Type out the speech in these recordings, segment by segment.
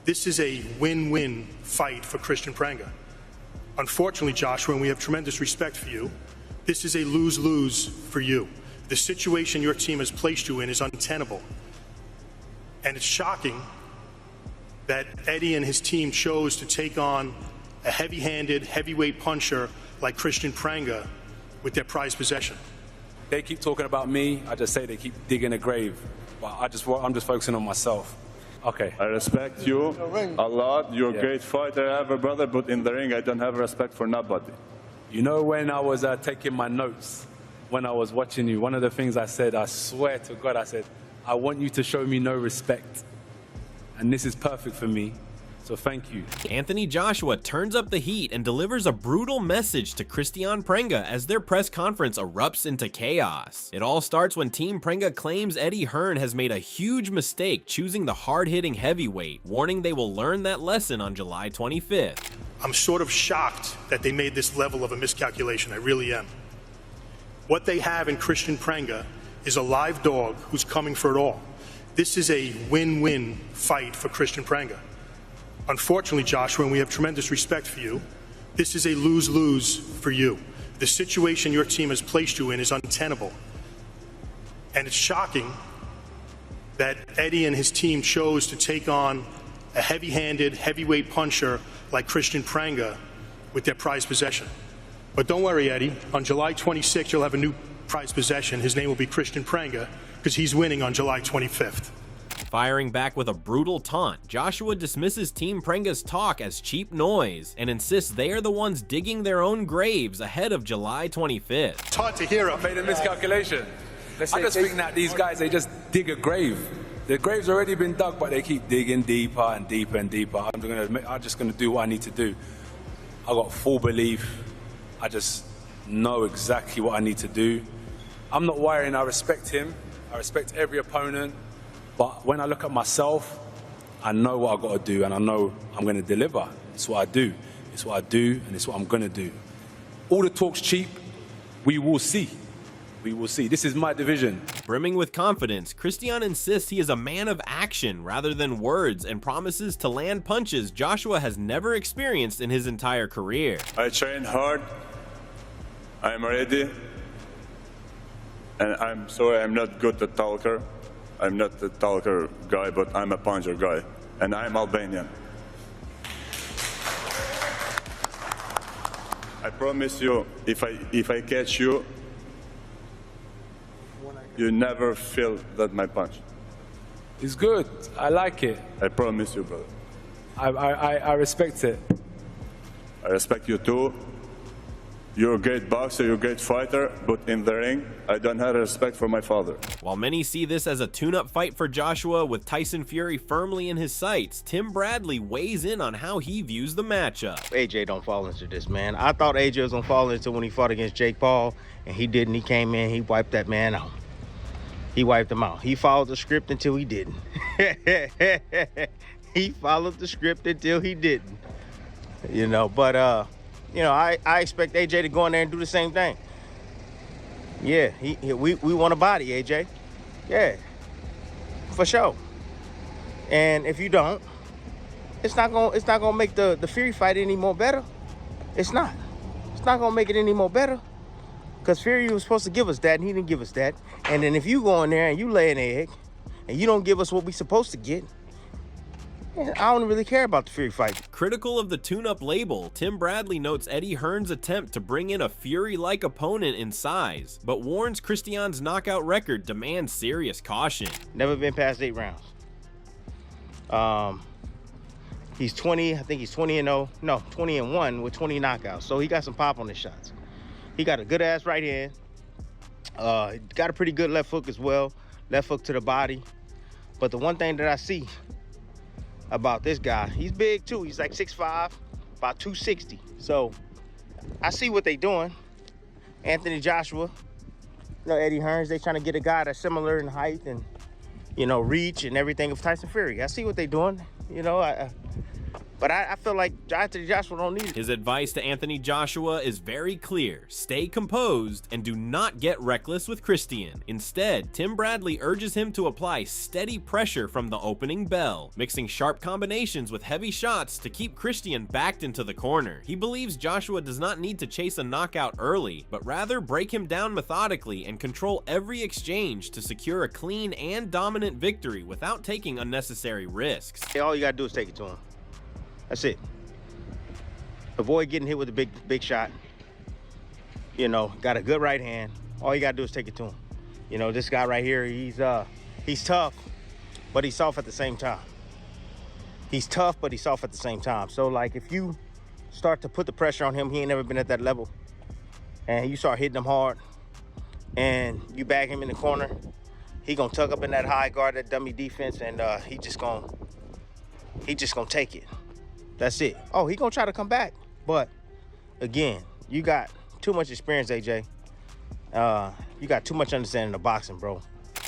This is a win-win fight for Kristian Prenga. Unfortunately, Joshua, and we have tremendous respect for you, this is a lose-lose for you. The situation your team has placed you in is untenable. And it's shocking that Eddie and his team chose to take on a heavy-handed, heavyweight puncher like Kristian Prenga with their prized possession. They keep talking about me. I just say they keep digging a grave. But I'm just focusing on myself. Okay. I respect you a lot. You're a great fighter ever, brother, but in the ring, I don't have respect for nobody. You know, when I was taking my notes, when I was watching you, one of the things I said, I swear to God, I said, I want you to show me no respect. And this is perfect for me. So thank you. Anthony Joshua turns up the heat and delivers a brutal message to Kristian Prenga as their press conference erupts into chaos. It all starts when Team Prenga claims Eddie Hearn has made a huge mistake choosing the hard-hitting heavyweight, warning they will learn that lesson on July 25th. I'm sort of shocked that they made this level of a miscalculation. I really am. What they have in Kristian Prenga is a live dog who's coming for it all. This is a win-win fight for Kristian Prenga. Unfortunately, Joshua, and we have tremendous respect for you, this is a lose-lose for you. The situation your team has placed you in is untenable. And it's shocking that Eddie and his team chose to take on a heavy-handed, heavyweight puncher like Kristian Prenga with their prized possession. But don't worry, Eddie. On July 26th, you'll have a new prized possession. His name will be Kristian Prenga because he's winning on July 25th. Firing back with a brutal taunt, Joshua dismisses Team Prenga's talk as cheap noise and insists they are the ones digging their own graves ahead of July 25th. It's hard to hear. I made a miscalculation. I just think that these guys, they just dig a grave. The grave's already been dug, but they keep digging deeper and deeper and deeper. I'm just gonna do what I need to do. I got full belief. I just know exactly what I need to do. I'm not worrying. I respect him. I respect every opponent. But when I look at myself, I know what I've got to do, and I know I'm going to deliver. It's what I do. It's what I do, and it's what I'm going to do. All the talk's cheap. We will see. We will see. This is my division. Brimming with confidence, Kristian insists he is a man of action rather than words and promises to land punches Joshua has never experienced in his entire career. I train hard. I'm ready. And I'm sorry I'm not good at talker. I'm not the talker guy, but I'm a puncher guy, and I'm Albanian. I promise you, if I catch you, you never feel that my punch. It's good. I like it. I promise you, brother. I respect it. I respect you too. You're a great boxer, you're a great fighter, but in the ring, I don't have respect for my father. While many see this as a tune-up fight for Joshua with Tyson Fury firmly in his sights, Tim Bradley weighs in on how he views the matchup. AJ don't fall into this, man. I thought AJ was gonna fall into when he fought against Jake Paul, and he didn't. He came in, he wiped that man out. He wiped him out. He followed the script until he didn't. He followed the script until he didn't. You know, but you know, I expect AJ to go in there and do the same thing. Yeah, we want a body, AJ. Yeah, for sure. And if you don't, it's not gonna make the Fury fight any more better. It's not. It's not gonna make it any more better. Because Fury was supposed to give us that, and he didn't give us that. And then if you go in there and you lay an egg, and you don't give us what we're supposed to get, I don't really care about the Fury fight. Critical of the tune-up label, Tim Bradley notes Eddie Hearn's attempt to bring in a Fury-like opponent in size, but warns Kristian's knockout record demands serious caution. Never been past 8 rounds. He's 20, I think he's 20-0. No, 20-1 with 20 knockouts. So he got some pop on his shots. He got a good-ass right hand. Got a pretty good left hook as well. Left hook to the body. But the one thing that I see about this guy, he's big too. He's like 6'5", about 260. So I see what they doing. Anthony Joshua, you know, Eddie Hearns, they trying to get a guy that's similar in height and, you know, reach and everything of Tyson Fury. I see what they doing. You know, But I feel like Anthony Joshua don't need it. His advice to Anthony Joshua is very clear. Stay composed and do not get reckless with Kristian. Instead, Tim Bradley urges him to apply steady pressure from the opening bell, mixing sharp combinations with heavy shots to keep Kristian backed into the corner. He believes Joshua does not need to chase a knockout early, but rather break him down methodically and control every exchange to secure a clean and dominant victory without taking unnecessary risks. All you gotta do is take it to him. That's it. Avoid getting hit with a big shot. You know, got a good right hand. All you gotta do is take it to him. You know, this guy right here, he's tough, but he's soft at the same time. He's tough, but he's soft at the same time. So, like, if you start to put the pressure on him, he ain't never been at that level, and you start hitting him hard, and you bag him in the corner, he gonna tuck up in that high guard, that dummy defense, and he just gonna take it. That's it. Oh, he gonna try to come back. But again, you got too much experience, AJ. You got too much understanding of boxing, bro.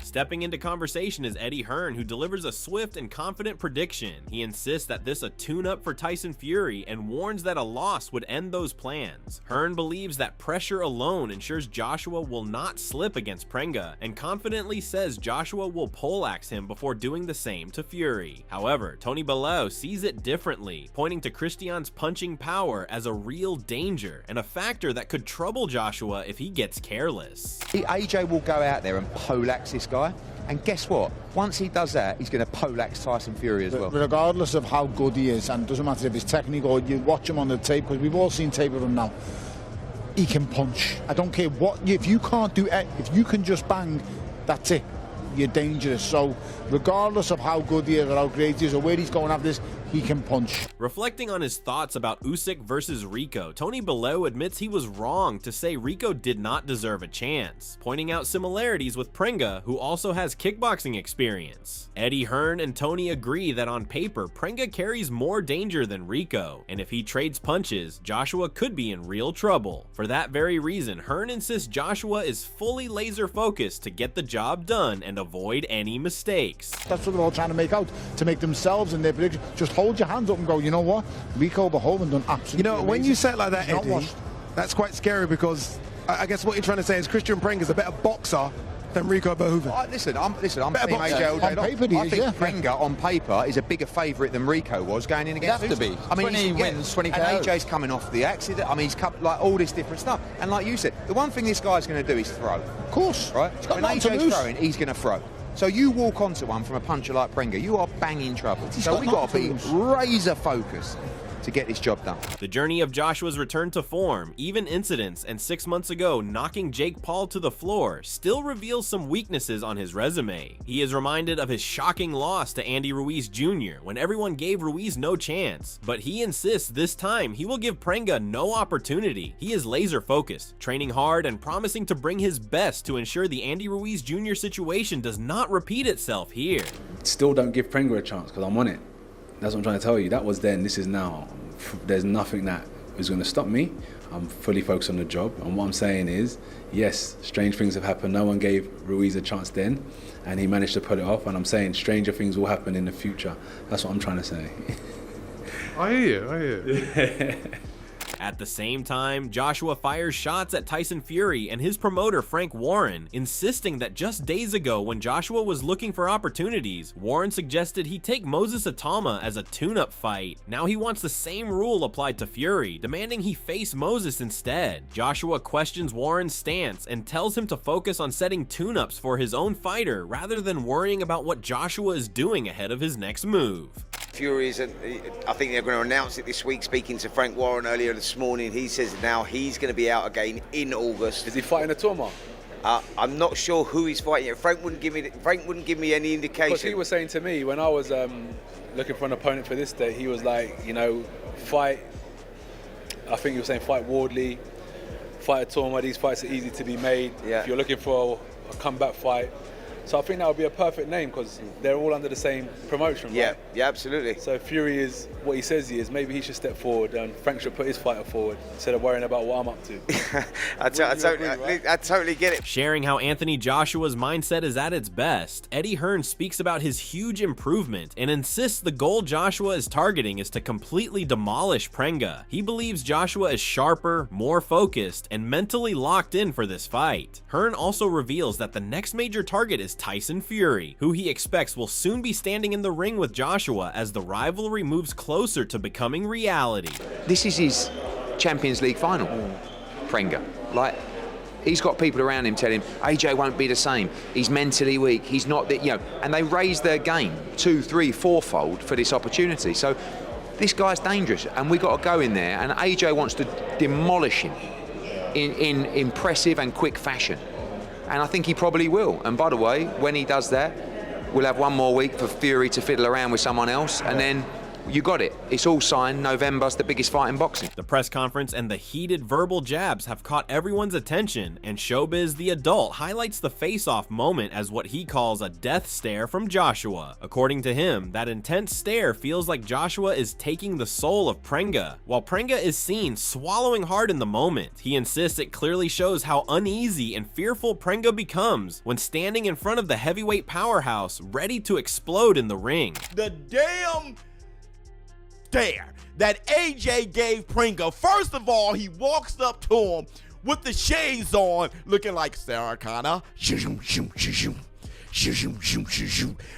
Stepping into conversation is Eddie Hearn, who delivers a swift and confident prediction. He insists that this a tune-up for Tyson Fury and warns that a loss would end those plans. Hearn believes that pressure alone ensures Joshua will not slip against Prenga, and confidently says Joshua will poleaxe him before doing the same to Fury. However, Tony Bellew sees it differently, pointing to Kristian's punching power as a real danger and a factor that could trouble Joshua if he gets careless. AJ will go out there and poleaxe this guy. And guess what? Once he does that, he's going to poleaxe Tyson Fury as well. Regardless of how good he is, and it doesn't matter if it's technical, you watch him on the tape, because we've all seen tape of him now. He can punch. I don't care what, if you can't do it, if you can just bang, that's it. You're dangerous. So regardless of how good he is or how great he is or where he's going after this, he can punch. Reflecting on his thoughts about Usyk versus Rico, Tony Bellew admits he was wrong to say Rico did not deserve a chance, pointing out similarities with Pringa, who also has kickboxing experience. Eddie Hearn and Tony agree that on paper, Pringa carries more danger than Rico, and if he trades punches, Joshua could be in real trouble. For that very reason, Hearn insists Joshua is fully laser focused to get the job done and avoid any mistakes. That's what they're all trying to make out, to make themselves and their prediction. Just hold your hands up and go, you know what? Rico Verhoeven done absolutely amazing. When you say it like that, Eddie, that's quite scary, because I guess what you're trying to say is Kristian Prenga is a better boxer than Rico Verhoeven. Listen, I'm team AJ all day long. I think Prenga on paper is a bigger favourite than Rico was going in against. He'd have to be. I mean, 20 wins, 20 KOs. And AJ's coming off the accident. I mean, he's come, like all this different stuff. And like you said, the one thing this guy's going to do is throw. Of course. Right? He's got when nothing to AJ's lose. throwing, he's going to throw. So you walk onto one from a puncher like Prenga, you are banging trouble. So we've got to be razor focused to get this job done. The journey of Joshua's return to form, even incidents, and 6 months ago knocking Jake Paul to the floor, still reveals some weaknesses on his resume. He is reminded of his shocking loss to Andy Ruiz Jr. when everyone gave Ruiz no chance, but he insists this time he will give Prenga no opportunity. He is laser focused, training hard and promising to bring his best to ensure the Andy Ruiz Jr. situation does not repeat itself here. Still don't give Prenga a chance, because I'm on it. That's what I'm trying to tell you. That was then, this is now. There's nothing that is going to stop me. I'm fully focused on the job. And what I'm saying is, yes, strange things have happened. No one gave Ruiz a chance then, and he managed to pull it off. And I'm saying stranger things will happen in the future. That's what I'm trying to say. I hear you. At the same time, Joshua fires shots at Tyson Fury and his promoter Frank Warren, insisting that just days ago when Joshua was looking for opportunities, Warren suggested he take Moses Atama as a tune-up fight. Now he wants the same rule applied to Fury, demanding he face Moses instead. Joshua questions Warren's stance and tells him to focus on setting tune-ups for his own fighter rather than worrying about what Joshua is doing ahead of his next move. Fury is, I think they're going to announce it this week. Speaking to Frank Warren earlier this morning, he says now he's going to be out again in August. Is he fighting a Atama? I'm not sure who he's fighting. Frank wouldn't give me any indication. Because he was saying to me when I was looking for an opponent for this day, he was like, you know, fight. I think he was saying fight Wardley, fight Atama. These fights are easy to be made. Yeah. If you're looking for a comeback fight, So I think that would be a perfect name because they're all under the same promotion, right? Yeah, absolutely. So Fury is what he says he is. Maybe he should step forward and Frank should put his fighter forward instead of worrying about what I'm up to. I totally get it. Sharing how Anthony Joshua's mindset is at its best, Eddie Hearn speaks about his huge improvement and insists the goal Joshua is targeting is to completely demolish Prenga. He believes Joshua is sharper, more focused, and mentally locked in for this fight. Hearn also reveals that the next major target is Tyson Fury, who he expects will soon be standing in the ring with Joshua as the rivalry moves closer to becoming reality. This is his Champions League final, Prenga. Like, he's got people around him telling him, AJ won't be the same, he's mentally weak, he's not that, and they raise their game 2, 3, 4-fold for this opportunity. So this guy's dangerous, and we got to go in there, and AJ wants to demolish him in impressive and quick fashion. And I think he probably will. And by the way, when he does that, we'll have one more week for Fury to fiddle around with someone else, and then you got it. It's all signed. November's the biggest fight in boxing. The press conference and the heated verbal jabs have caught everyone's attention, and Showbiz the Adult highlights the face-off moment as what he calls a death stare from Joshua. According to him, that intense stare feels like Joshua is taking the soul of Prenga, while Prenga is seen swallowing hard in the moment. He insists it clearly shows how uneasy and fearful Prenga becomes when standing in front of the heavyweight powerhouse, ready to explode in the ring. The damn stare that AJ gave Pringa. First of all, he walks up to him with the shades on, looking like Sarah Connor,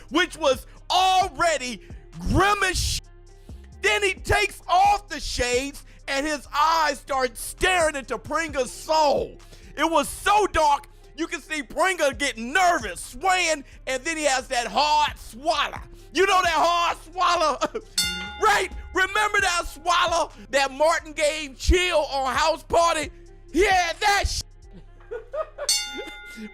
which was already grimace. Then he takes off the shades and his eyes start staring into Pringa's soul. It was so dark, you can see Pringa getting nervous, swaying, and then he has that hard swallow. You know that hard swallow? Right? Remember that swallow that Martin gave Chill on House Party? He had that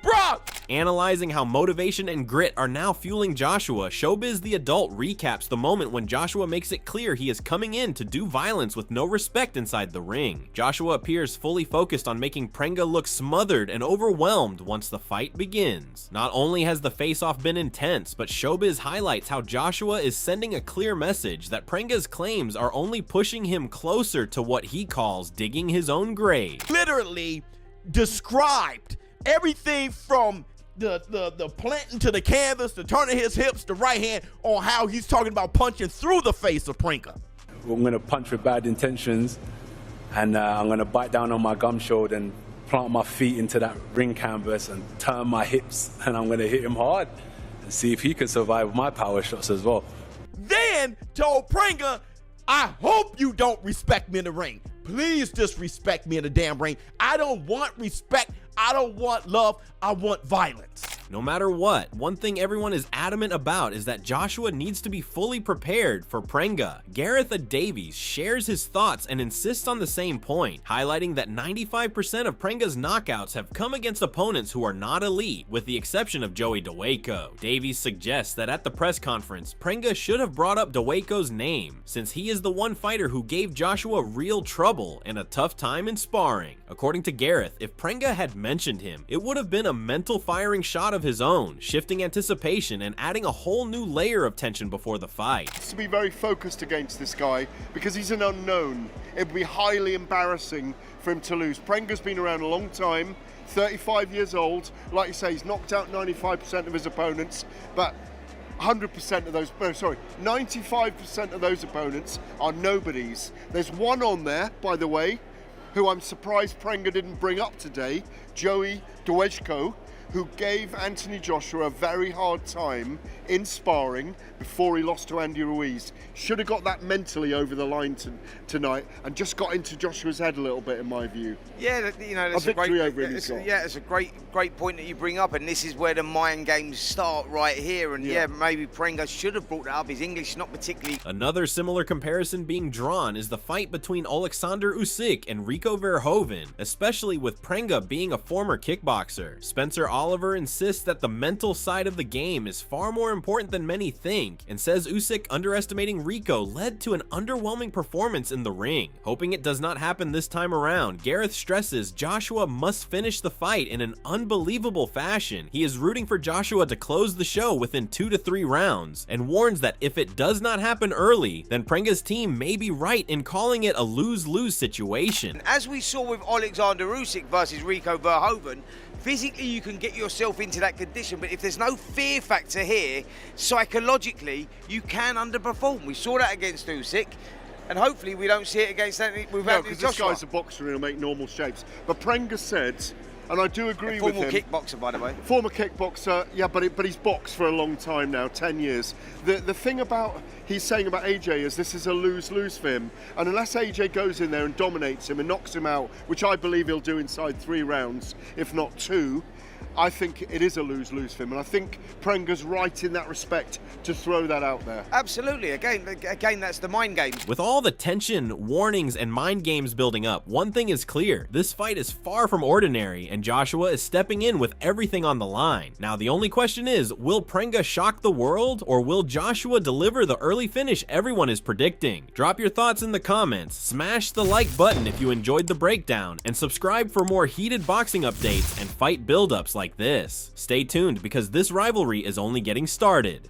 Bruh! Analyzing how motivation and grit are now fueling Joshua, Showbiz the Adult recaps the moment when Joshua makes it clear he is coming in to do violence with no respect inside the ring. Joshua appears fully focused on making Prenga look smothered and overwhelmed once the fight begins. Not only has the face-off been intense, but Showbiz highlights how Joshua is sending a clear message that Prenga's claims are only pushing him closer to what he calls digging his own grave. Literally described everything from the planting to the canvas, to turning his hips to right hand, on how he's talking about punching through the face of Prenga. I'm going to punch with bad intentions, and I'm going to bite down on my gum shoulder and plant my feet into that ring canvas and turn my hips, and I'm going to hit him hard and see if he can survive my power shots as well. Then told Prenga, I hope you don't respect me in the ring. Please just respect me in the damn ring. I don't want respect. I don't want love. I want violence. No matter what, one thing everyone is adamant about is that Joshua needs to be fully prepared for Prenga. Gareth Davies shares his thoughts and insists on the same point, highlighting that 95% of Prenga's knockouts have come against opponents who are not elite, with the exception of Joey Dawejko. Davies suggests that at the press conference, Prenga should have brought up Dawejko's name, since he is the one fighter who gave Joshua real trouble and a tough time in sparring. According to Gareth, if Prenga had mentioned him, it would have been a mental firing shot of his own, shifting anticipation and adding a whole new layer of tension before the fight. To be very focused against this guy because he's an unknown. It would be highly embarrassing for him to lose. Prenga's been around a long time, 35 years old. Like you say, he's knocked out 95% of his opponents, but 100% of those, 95% of those opponents are nobodies. There's one on there, by the way, who I'm surprised Prenga didn't bring up today, Joey Dawejko, who gave Anthony Joshua a very hard time in sparring before he lost to Andy Ruiz. Should have got that mentally over the line tonight and just got into Joshua's head a little bit, in my view. Yeah, you know, that's a victory over him. Yeah, it's a great point that you bring up, and this is where the mind games start right here. And yeah, maybe Prenga should have brought that up. His English not particularly. Another similar comparison being drawn is the fight between Alexander Usyk and Rico Verhoeven, especially with Prenga being a former kickboxer. Spencer Oliver insists that the mental side of the game is far more important than many think, and says Usyk underestimating Rico led to an underwhelming performance in the ring. Hoping it does not happen this time around, Gareth stresses Joshua must finish the fight in an unbelievable fashion. He is rooting for Joshua to close the show within 2 to 3 rounds, and warns that if it does not happen early, then Prenga's team may be right in calling it a lose-lose situation. As we saw with Alexander Usyk versus Rico Verhoeven, physically you can get yourself into that condition, but if there's no fear factor here, psychologically you can underperform. We saw that against Usyk, and hopefully we don't see it against Anthony. No, because this guy's a boxer and he'll make normal shapes. But Prenga said, and I do agree with him. Former kickboxer, by the way. Former kickboxer, yeah, but he's boxed for a long time now, 10 years. The thing about he's saying about AJ is this is a lose-lose for him, and unless AJ goes in there and dominates him and knocks him out, which I believe he'll do inside 3 rounds, if not 2, I think it is a lose-lose for him, and I think Prenga's right in that respect to throw that out there. Absolutely. Again, that's the mind game. With all the tension, warnings, and mind games building up, one thing is clear. This fight is far from ordinary, and Joshua is stepping in with everything on the line. Now, the only question is, will Prenga shock the world, or will Joshua deliver the early finish everyone is predicting? Drop your thoughts in the comments, smash the like button if you enjoyed the breakdown, and subscribe for more heated boxing updates and fight build-ups like this. Stay tuned because this rivalry is only getting started.